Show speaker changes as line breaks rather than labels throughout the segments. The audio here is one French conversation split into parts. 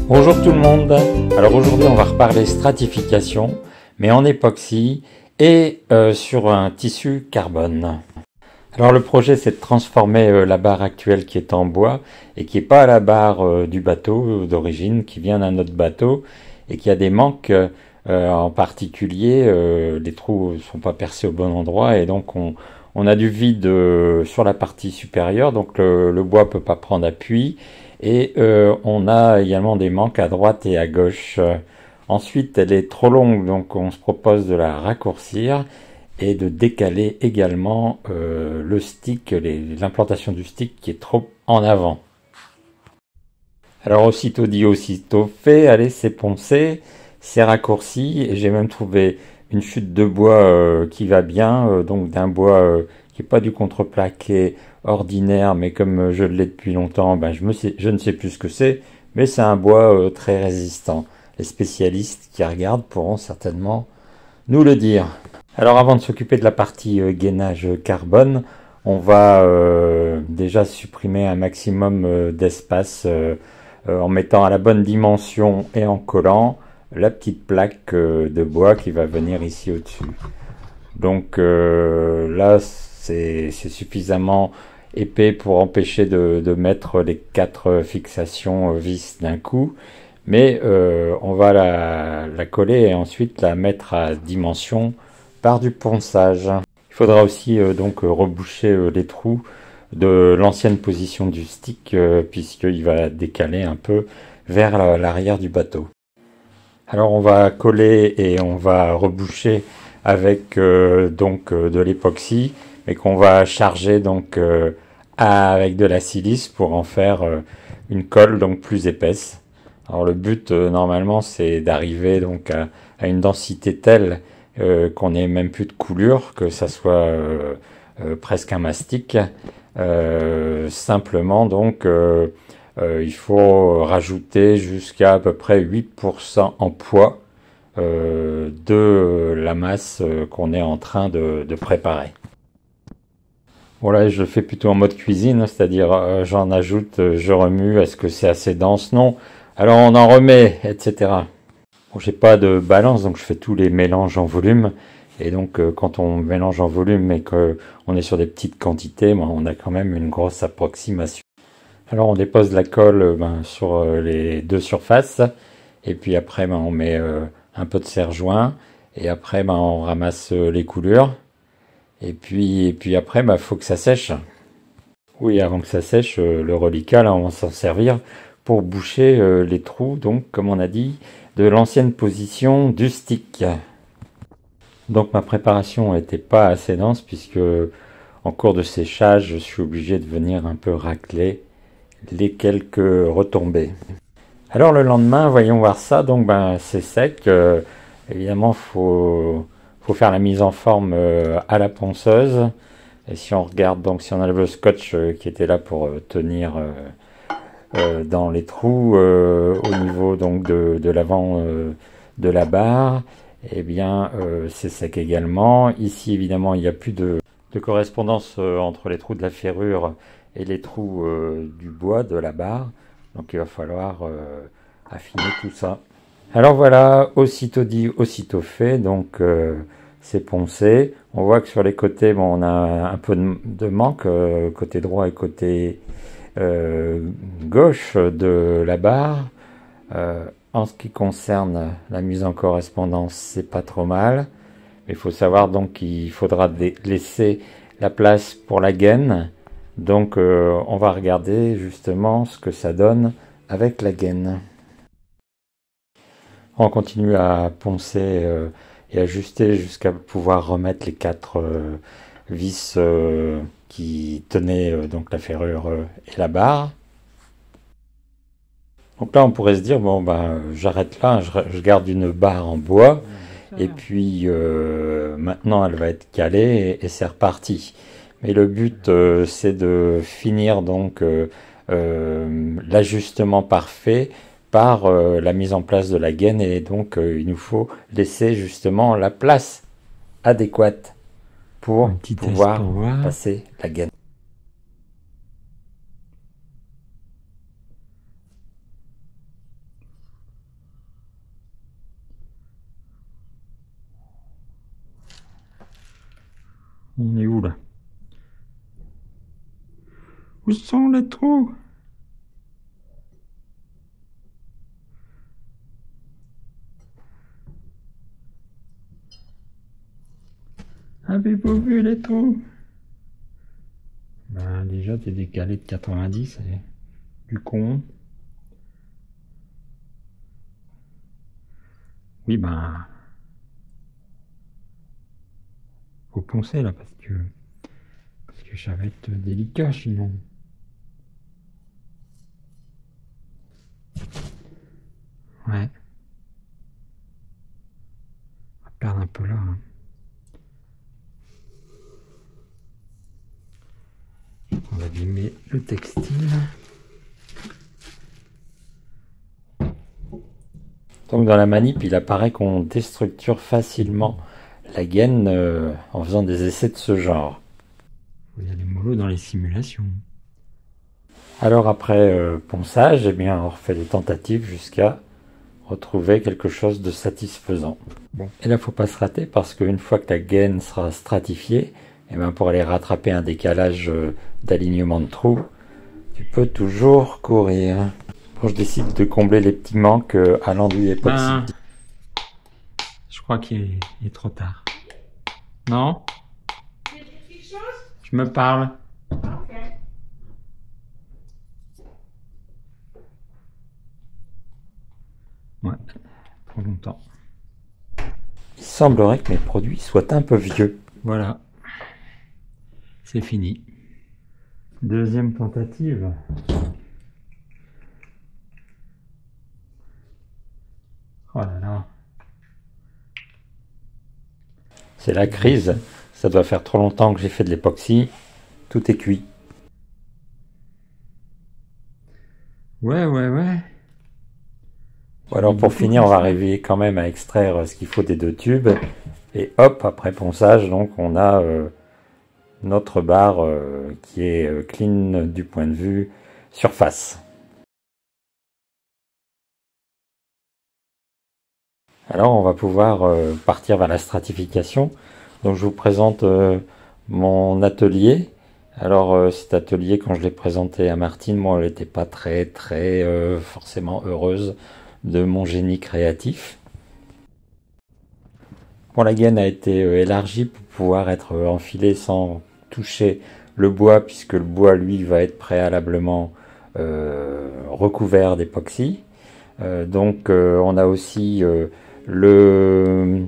Bonjour tout le monde. Alors aujourd'hui on va reparler stratification, mais en époxy et sur un tissu carbone. Alors le projet c'est de transformer la barre actuelle qui est en bois et qui n'est pas la barre du bateau d'origine, qui vient d'un autre bateau et qui a des manques, en particulier les trous ne sont pas percés au bon endroit et donc on a du vide sur la partie supérieure, donc le bois peut pas prendre appui. Et on a également des manques à droite et à gauche. Ensuite, elle est trop longue, donc on se propose de la raccourcir et de décaler également le stick, l'implantation du stick qui est trop en avant. Alors aussitôt dit, aussitôt fait, allez, c'est poncé, c'est raccourci, et j'ai même trouvé une chute de bois qui va bien, donc d'un bois qui n'est pas du contreplaqué ordinaire, mais comme je l'ai depuis longtemps, ben je ne sais plus ce que c'est, mais c'est un bois très résistant. Les spécialistes qui regardent pourront certainement nous le dire. Alors avant de s'occuper de la partie gainage carbone, on va déjà supprimer un maximum d'espace en mettant à la bonne dimension et en collant la petite plaque de bois qui va venir ici au-dessus. Donc là, c'est suffisamment épais pour empêcher de mettre les 4 fixations vis d'un coup, mais on va la coller et ensuite la mettre à dimension par du ponçage. Il faudra aussi donc reboucher les trous de l'ancienne position du stick puisqu'il va décaler un peu vers l'arrière du bateau. Alors on va coller et on va reboucher avec de l'époxy, mais qu'on va charger donc avec de la silice pour en faire une colle donc plus épaisse. Alors le but normalement c'est d'arriver donc à une densité telle qu'on n'ait même plus de coulure, que ça soit presque un mastic. Simplement donc il faut rajouter jusqu'à à peu près 8% en poids de la masse qu'on est en train de préparer. Bon là je le fais plutôt en mode cuisine, c'est-à-dire j'en ajoute, je remue, est-ce que c'est assez dense? Non. Alors on en remet, etc. Bon, j'ai pas de balance, donc je fais tous les mélanges en volume. Et donc quand on mélange en volume et qu'on est sur des petites quantités, on a quand même une grosse approximation. Alors on dépose la colle sur les 2 surfaces. Et puis après on met un peu de serre-joint. Et après on ramasse les coulures. Et puis après faut que ça sèche. Oui, avant que ça sèche, le reliquat, là, on va s'en servir pour boucher les trous, donc, comme on a dit, de l'ancienne position du stick. Donc, ma préparation n'était pas assez dense, puisque, en cours de séchage, je suis obligé de venir un peu racler les quelques retombées. Alors, le lendemain, voyons voir ça. Donc, c'est sec. Évidemment, faut faire la mise en forme à la ponceuse. Et si on regarde, donc si on enlève le scotch qui était là pour tenir dans les trous au niveau donc de l'avant de la barre, eh bien c'est sec également. Ici évidemment il n'y a plus de correspondance entre les trous de la ferrure et les trous du bois de la barre. Donc il va falloir affiner tout ça. Alors voilà, aussitôt dit, aussitôt fait. Donc c'est poncé. On voit que sur les côtés, on a un peu de manque, côté droit et côté gauche de la barre. En ce qui concerne la mise en correspondance, c'est pas trop mal. Mais il faut savoir donc qu'il faudra laisser la place pour la gaine. Donc on va regarder justement ce que ça donne avec la gaine. On continue à poncer et ajuster jusqu'à pouvoir remettre les 4 vis qui tenaient donc la ferrure et la barre. Donc là on pourrait se dire j'arrête là, je garde une barre en bois et puis maintenant elle va être calée et c'est reparti. Mais le but c'est de finir donc l'ajustement parfait par la mise en place de la gaine et donc il nous faut laisser justement la place adéquate pour pouvoir passer la gaine. On est où là? Où sont les trous? Avez-vous vu les trous? Ben déjà t'es décalé de 90, c'est du con. Oui ben faut poncer là parce que ça va être délicat sinon. Ouais, on va perdre un peu là, hein. On va abîmer le textile. Donc dans la manip, il apparaît qu'on déstructure facilement la gaine en faisant des essais de ce genre. Il y a des mollo dans les simulations. Alors après ponçage, eh bien, on refait les tentatives jusqu'à retrouver quelque chose de satisfaisant. Bon. Et là, faut pas se rater parce qu'une fois que la gaine sera stratifiée, eh bien, pour aller rattraper un décalage d'alignement de trous, tu peux toujours courir. Bon, je décide de combler les petits manques à l'enduit époxy. Je crois qu'il est trop tard. Non? Tu me parles? Ouais, trop longtemps. Il semblerait que mes produits soient un peu vieux. Voilà. C'est fini. Deuxième tentative. Oh là là. C'est la crise. Ça doit faire trop longtemps que j'ai fait de l'époxy. Tout est cuit. Ouais. Bon, alors pour finir, on va arriver quand même à extraire ce qu'il faut des deux tubes. Et hop, après ponçage, donc on a notre barre qui est clean du point de vue surface. Alors on va pouvoir partir vers la stratification. Donc je vous présente mon atelier. Alors cet atelier, quand je l'ai présenté à Martine, moi elle n'était pas très forcément heureuse de mon génie créatif. Bon, la gaine a été élargie pour pouvoir être enfilée sans toucher le bois, puisque le bois lui va être préalablement recouvert d'époxy. Donc on a aussi le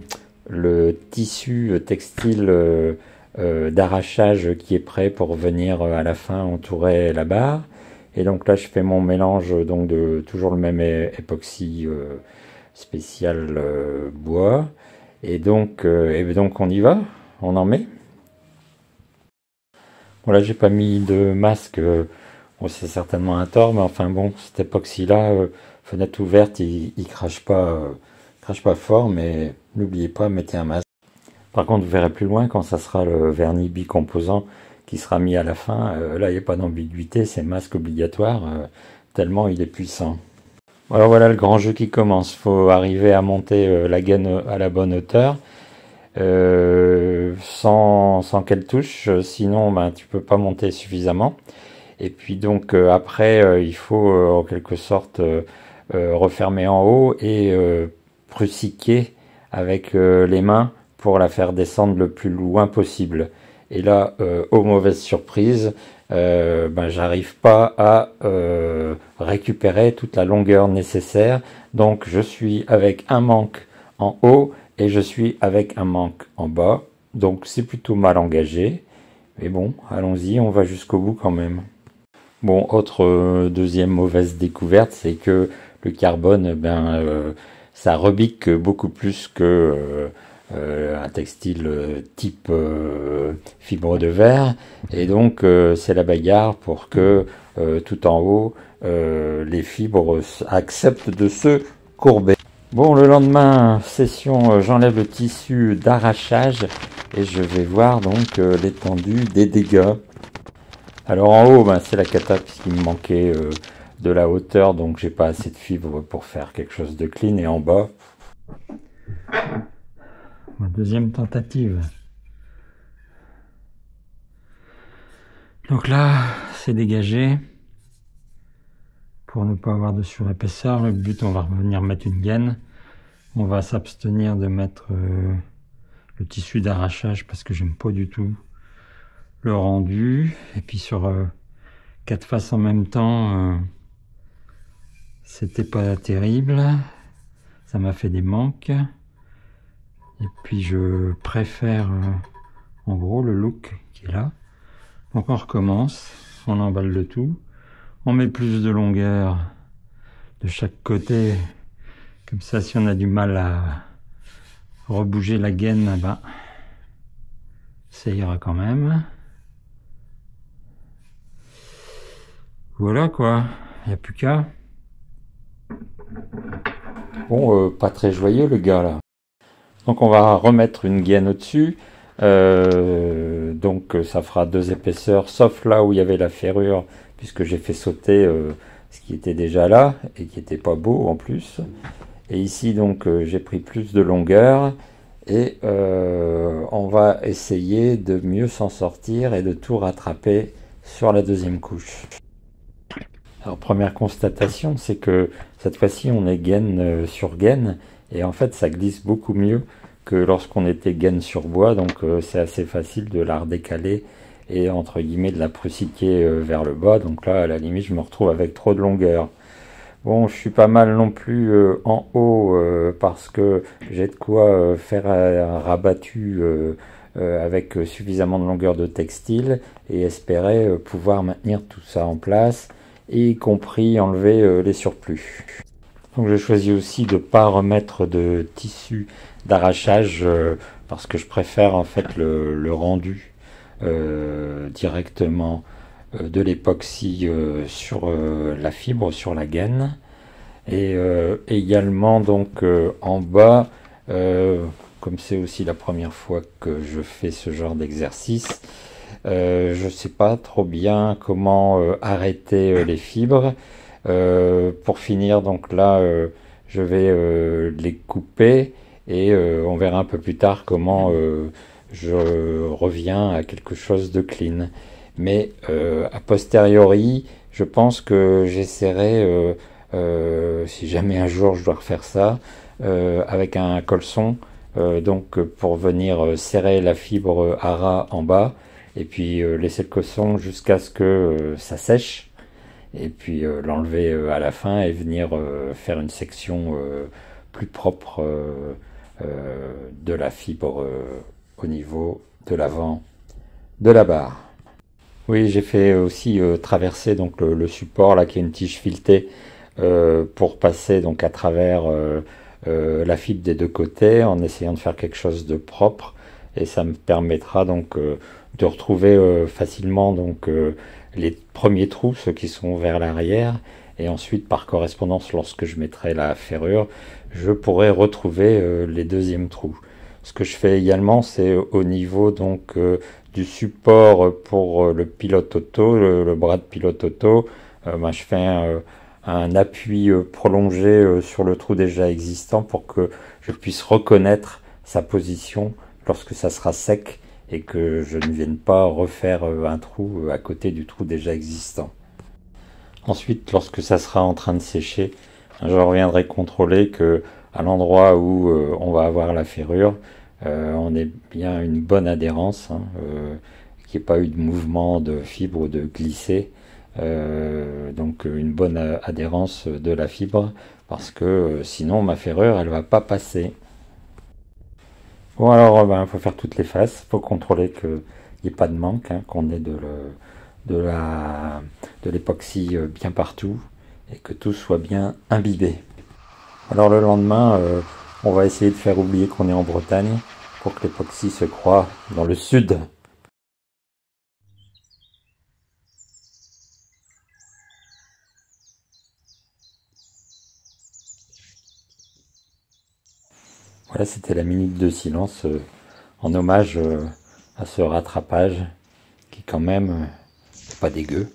tissu textile d'arrachage qui est prêt pour venir à la fin entourer la barre. Et donc là je fais mon mélange donc de toujours le même époxy spécial bois. Et donc on y va, on en met. Bon là j'ai pas mis de masque, bon, c'est certainement un tort, mais enfin bon, cet époxy là, fenêtre ouverte, il crache pas fort, mais n'oubliez pas, mettez un masque. Par contre, vous verrez plus loin quand ça sera le vernis bicomposant qui sera mis à la fin. Là, il n'y a pas d'ambiguïté, c'est masque obligatoire, tellement il est puissant. Alors voilà le grand jeu qui commence. Faut arriver à monter la gaine à la bonne hauteur, sans qu'elle touche, sinon ben, tu peux pas monter suffisamment. Et puis donc après, il faut en quelque sorte refermer en haut et prussiquer avec les mains pour la faire descendre le plus loin possible. Et là, aux mauvaises surprises, ben, j'arrive pas à récupérer toute la longueur nécessaire. Donc je suis avec un manque en haut et je suis avec un manque en bas. Donc c'est plutôt mal engagé. Mais bon, allons-y, on va jusqu'au bout quand même. Bon, autre deuxième mauvaise découverte, c'est que le carbone, ben, ça rebique beaucoup plus que un textile type fibre de verre. Et donc, c'est la bagarre pour que tout en haut, les fibres acceptent de se courber. Bon, le lendemain, session, j'enlève le tissu d'arrachage et je vais voir donc l'étendue des dégâts. Alors en haut, ben, c'est la cata puisqu'il me manquait de la hauteur, donc j'ai pas assez de fibres pour faire quelque chose de clean. Et en bas, ma deuxième tentative. Donc là, c'est dégagé. Pour ne pas avoir de surépaisseur, le but, on va revenir mettre une gaine. On va s'abstenir de mettre le tissu d'arrachage parce que j'aime pas du tout le rendu. Et puis sur 4 faces en même temps, c'était pas terrible. Ça m'a fait des manques. Et puis je préfère en gros le look qui est là. Donc on recommence, on emballe le tout. On met plus de longueur de chaque côté. Comme ça, si on a du mal à rebouger la gaine, ben, ça ira quand même. Voilà quoi, il n'y a plus qu'à. Bon, pas très joyeux le gars là. Donc on va remettre une gaine au-dessus. Donc ça fera 2 épaisseurs, sauf là où il y avait la ferrure, puisque j'ai fait sauter ce qui était déjà là, et qui était pas beau en plus. Et ici donc j'ai pris plus de longueur, et on va essayer de mieux s'en sortir et de tout rattraper sur la deuxième couche. Alors première constatation, c'est que cette fois-ci on est gaine sur gaine, et en fait ça glisse beaucoup mieux que lorsqu'on était gaine sur bois, donc c'est assez facile de la redécaler et entre guillemets de la prussiquer vers le bas. Donc là à la limite je me retrouve avec trop de longueur. Bon, je suis pas mal non plus en haut parce que j'ai de quoi faire un rabattu avec suffisamment de longueur de textile et espérer pouvoir maintenir tout ça en place, y compris enlever les surplus. Donc j'ai choisi aussi de ne pas remettre de tissu d'arrachage parce que je préfère en fait le rendu directement de l'époxy sur la fibre, sur la gaine. Et également donc en bas, comme c'est aussi la première fois que je fais ce genre d'exercice, je ne sais pas trop bien comment arrêter les fibres. Pour finir, donc là, je vais les couper et on verra un peu plus tard comment je reviens à quelque chose de clean. Mais a posteriori, je pense que j'essaierai, si jamais un jour je dois refaire ça, avec un colson, donc pour venir serrer la fibre à ras en bas, et puis laisser le colson jusqu'à ce que ça sèche, et puis l'enlever à la fin et venir faire une section plus propre de la fibre au niveau de l'avant de la barre. Oui, j'ai fait aussi traverser donc le support là qui est une tige filetée pour passer donc à travers la fibre des deux côtés en essayant de faire quelque chose de propre, et ça me permettra donc de retrouver facilement donc les premiers trous, ceux qui sont vers l'arrière, et ensuite par correspondance lorsque je mettrai la ferrure, je pourrai retrouver les deuxièmes trous. Ce que je fais également, c'est au niveau donc du support pour le pilote auto, le bras de pilote auto, je fais un appui prolongé sur le trou déjà existant pour que je puisse reconnaître sa position lorsque ça sera sec et que je ne vienne pas refaire un trou à côté du trou déjà existant. Ensuite, lorsque ça sera en train de sécher, je reviendrai contrôler que à l'endroit où on va avoir la ferrure, on ait bien une bonne adhérence, qu'il n'y ait pas eu de mouvement de fibre ou de glisser. Donc une bonne adhérence de la fibre, parce que sinon ma ferrure elle va pas passer. Bon alors il faut faire toutes les faces, il faut contrôler qu'il n'y ait pas de manque, qu'on ait de l'époxy bien partout et que tout soit bien imbibé. Alors le lendemain on va essayer de faire oublier qu'on est en Bretagne pour que l'époxy se croie dans le sud. Voilà, c'était la minute de silence en hommage à ce rattrapage qui quand même n'est pas dégueu.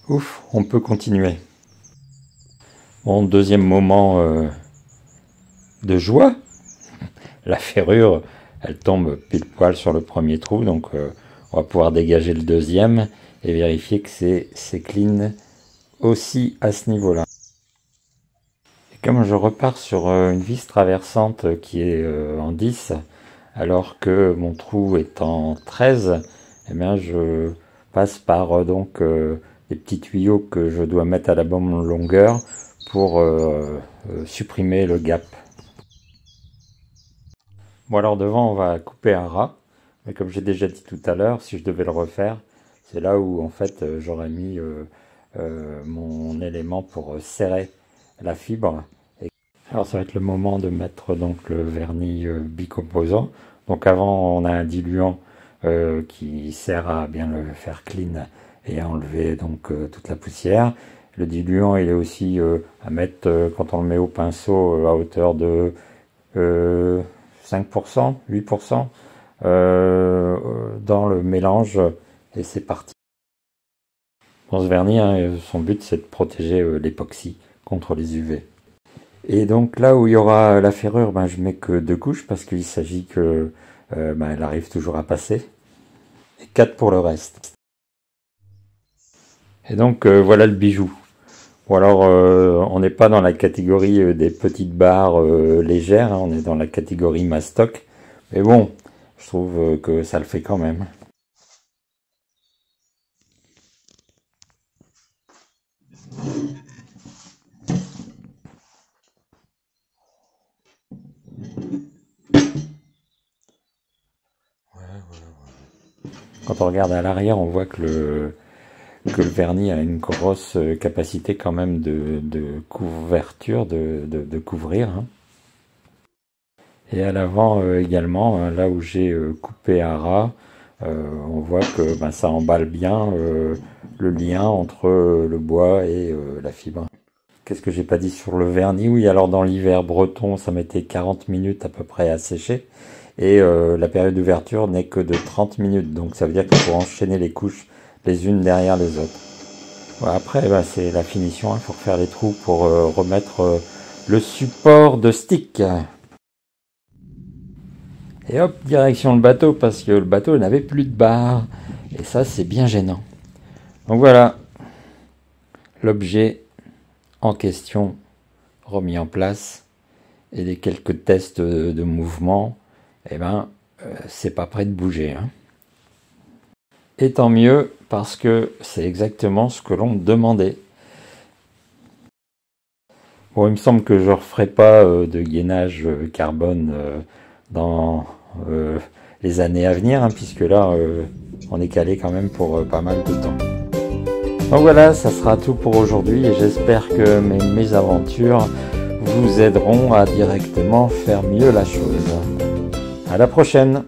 Ouf, on peut continuer. Bon, deuxième moment de joie. La ferrure, elle tombe pile poil sur le premier trou, donc On va pouvoir dégager le deuxième et vérifier que c'est clean aussi à ce niveau-là. Et comme je repars sur une vis traversante qui est en 10, alors que mon trou est en 13, eh bien je passe par des petits tuyaux que je dois mettre à la bonne longueur pour supprimer le gap. Bon, alors devant on va couper un ras, mais comme j'ai déjà dit tout à l'heure, si je devais le refaire, c'est là où en fait j'aurais mis mon élément pour serrer la fibre. Alors ça va être le moment de mettre donc le vernis bicomposant. Donc avant on a un diluant qui sert à bien le faire clean et à enlever donc toute la poussière. Le diluant il est aussi à mettre quand on le met au pinceau à hauteur de 5%, 8% dans le mélange et c'est parti. Bon, ce vernis, hein, son but c'est de protéger l'époxy contre les UV. Et donc là où il y aura la ferrure, ben, je mets que 2 couches parce qu'il s'agit que elle arrive toujours à passer. Et 4 pour le reste. Et donc voilà le bijou. Ou alors on n'est pas dans la catégorie des petites barres légères, hein, on est dans la catégorie mastoc. Mais bon, je trouve que ça le fait quand même. Quand on regarde à l'arrière, on voit que le vernis a une grosse capacité quand même de couverture, de couvrir. Hein. Et à l'avant également, là où j'ai coupé à ras, on voit que ça emballe bien le lien entre le bois et la fibre. Qu'est-ce que j'ai pas dit sur le vernis? Oui, alors dans l'hiver breton, ça mettait 40 minutes à peu près à sécher. Et la période d'ouverture n'est que de 30 minutes. Donc ça veut dire qu'il faut enchaîner les couches les unes derrière les autres. Voilà, après, c'est la finition. Il faut refaire les trous pour remettre le support de stick. Et hop, direction le bateau, parce que le bateau n'avait plus de barre. Et ça, c'est bien gênant. Donc voilà, l'objet en question remis en place. Et les quelques tests de mouvement, c'est pas prêt de bouger. Hein. Et tant mieux, parce que c'est exactement ce que l'on demandait. Bon, il me semble que je ne referai pas de gainage carbone dans les années à venir, hein, puisque là, on est calé quand même pour pas mal de temps. Donc voilà, ça sera tout pour aujourd'hui, et j'espère que mes mésaventures vous aideront à directement faire mieux la chose. À la prochaine!